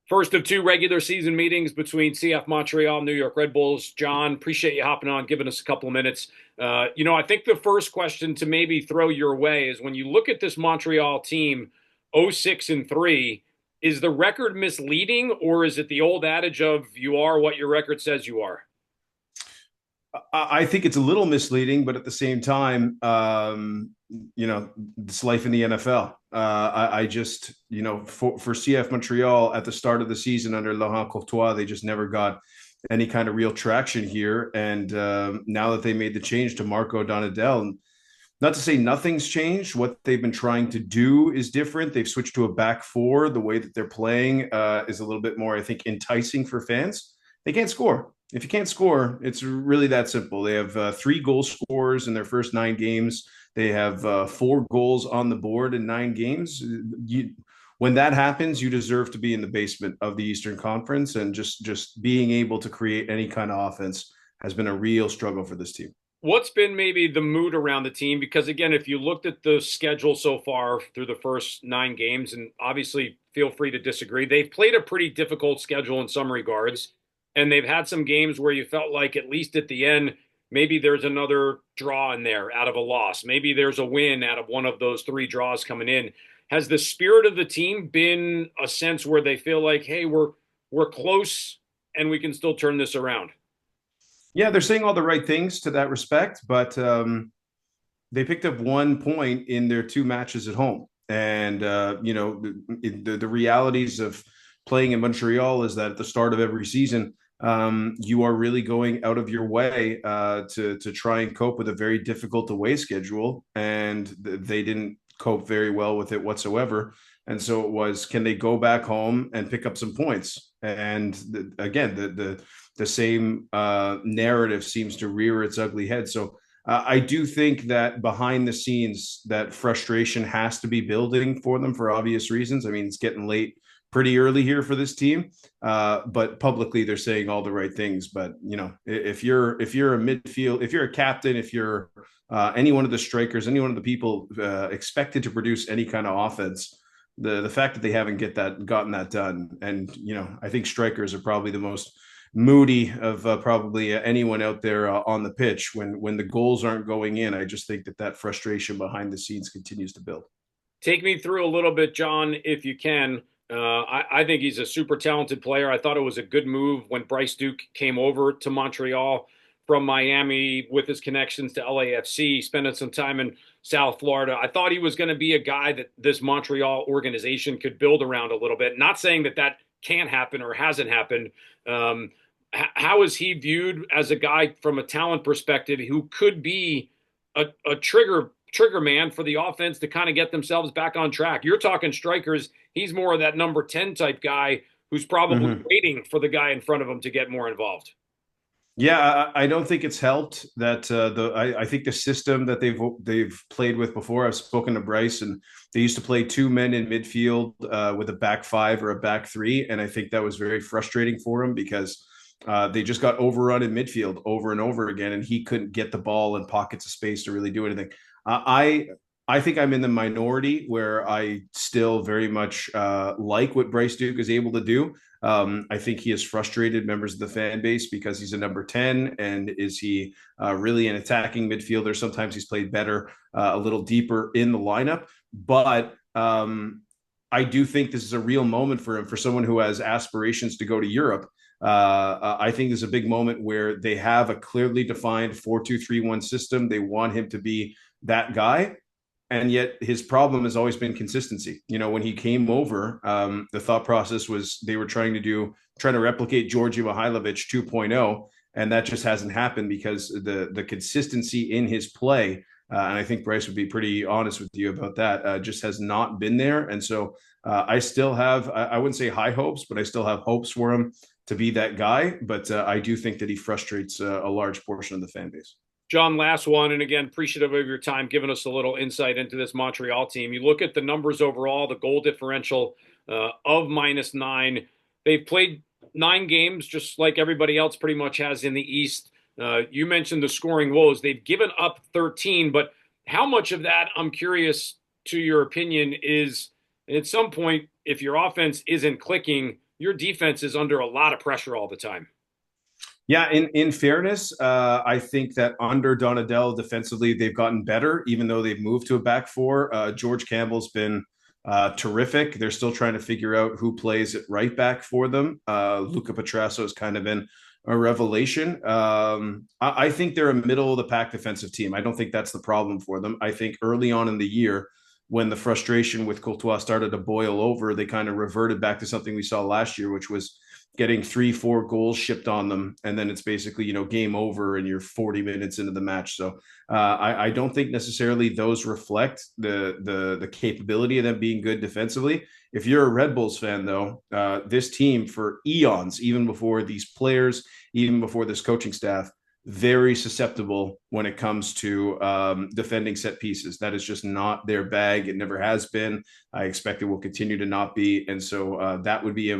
First of two regular season meetings between CF Montreal and New York Red Bulls. John, appreciate you hopping on, giving us a couple of minutes. I think the first question to maybe throw your way is when you look at this Montreal team, 0-6-3, is the record misleading, or is it the old adage of you are what your record says you are? I think it's a little misleading, but at the same time, it's life in the NFL. I just, for CF Montreal at the start of the season under Laurent Courtois, they just never got any kind of real traction here. And now that they made the change to Marco Donadel, not to say nothing's changed. What they've been trying to do is different. They've switched to a back four. The way that they're playing is a little bit more, I think, enticing for fans. They can't score. If you can't score, it's really that simple. They have three goal scorers in their first 9 games. They have 4 goals on the board in 9 games. When that happens, you deserve to be in the basement of the Eastern Conference, and just being able to create any kind of offense has been a real struggle for this team. What's been maybe the mood around the team? Because again, if you looked at the schedule so far through the first 9 games, and obviously feel free to disagree, they've played a pretty difficult schedule in some regards. And they've had some games where you felt like, at least at the end, maybe there's another draw in there out of a loss. Maybe there's a win out of one of those 3 draws coming in. Has the spirit of the team been a sense where they feel like, hey, we're close and we can still turn this around? Yeah, they're saying all the right things to that respect, but they picked up 1 point in their 2 matches at home. And, the realities of playing in Montreal is that at the start of every season, you are really going out of your way to try and cope with a very difficult away schedule. And they didn't cope very well with it whatsoever. And so it was, can they go back home and pick up some points? And again, the same narrative seems to rear its ugly head. So I do think that behind the scenes, that frustration has to be building for them for obvious reasons. I mean, it's getting late pretty early here for this team, but publicly they're saying all the right things. But if you're a midfield, if you're a captain, if you're any one of the strikers, any one of the people expected to produce any kind of offense, the fact that they haven't gotten that done, and I think strikers are probably the most moody of probably anyone out there on the pitch when the goals aren't going in. I just think that frustration behind the scenes continues to build. Take me through a little bit, John, if you can. I think he's a super talented player. I thought it was a good move when Bryce Duke came over to Montreal from Miami with his connections to LAFC, spending some time in South Florida. I thought he was going to be a guy that this Montreal organization could build around a little bit. Not saying that can't happen or hasn't happened. How is he viewed as a guy from a talent perspective who could be a trigger man for the offense to kind of get themselves back on track? You're talking strikers. He's more of that number 10 type guy who's probably waiting for the guy in front of him to get more involved. Yeah, I don't think it's helped that I think the system that they've played with before. I've spoken to Bryce, and they used to play 2 men in midfield with a back five or a back three, and I think that was very frustrating for him because they just got overrun in midfield over and over again, and he couldn't get the ball in pockets of space to really do anything. I think I'm in the minority where I still very much like what Bryce Duke is able to do. I think he has frustrated members of the fan base because he's a number 10. And is he really an attacking midfielder? Sometimes he's played better a little deeper in the lineup. But I do think this is a real moment for him, for someone who has aspirations to go to Europe. I think there's a big moment where they have a clearly defined 4-2-3-1 system. They want him to be that guy. And yet his problem has always been consistency. When he came over, the thought process was they were trying to replicate Georgi Mihailovic 2.0, and that just hasn't happened because the consistency in his play, and I think Bryce would be pretty honest with you about that, just has not been there. And so I still have, I wouldn't say high hopes, but I still have hopes for him to be that guy. But I do think that he frustrates a large portion of the fan base. John, last one, and again, appreciative of your time giving us a little insight into this Montreal team. You look at the numbers overall, the goal differential of -9. They've played 9 games, just like everybody else pretty much has in the East. You mentioned the scoring woes. They've given up 13, but how much of that, I'm curious to your opinion, is at some point, if your offense isn't clicking, your defense is under a lot of pressure all the time. Yeah, in fairness, I think that under Donadell defensively, they've gotten better, even though they've moved to a back four. George Campbell's been terrific. They're still trying to figure out who plays at right back for them. Luca Petrasso has kind of been a revelation. I think they're a middle of the pack defensive team. I don't think that's the problem for them. I think early on in the year, when the frustration with Courtois started to boil over, they kind of reverted back to something we saw last year, which was getting 3-4 goals shipped on them, and then it's basically game over and you're 40 minutes into the match. So I don't think necessarily those reflect the capability of them being good defensively. If you're a Red Bulls fan, though, this team for eons, even before these players, even before this coaching staff, very susceptible when it comes to defending set pieces. That is just not their bag. It never has been. I expect it will continue to not be. And so that would be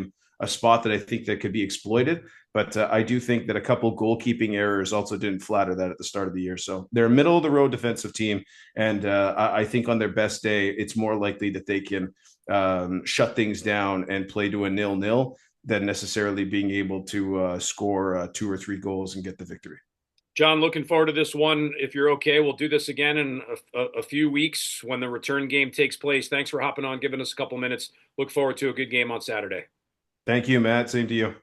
a spot that I think that could be exploited. But I do think that a couple goalkeeping errors also didn't flatter that at the start of the year. So they're a middle of the road defensive team. And I think on their best day, it's more likely that they can shut things down and play to a 0-0 than necessarily being able to score 2 or 3 goals and get the victory. John, looking forward to this one. If you're okay, we'll do this again in a few weeks when the return game takes place. Thanks for hopping on, giving us a couple minutes. Look forward to a good game on Saturday. Thank you, Matt. Same to you.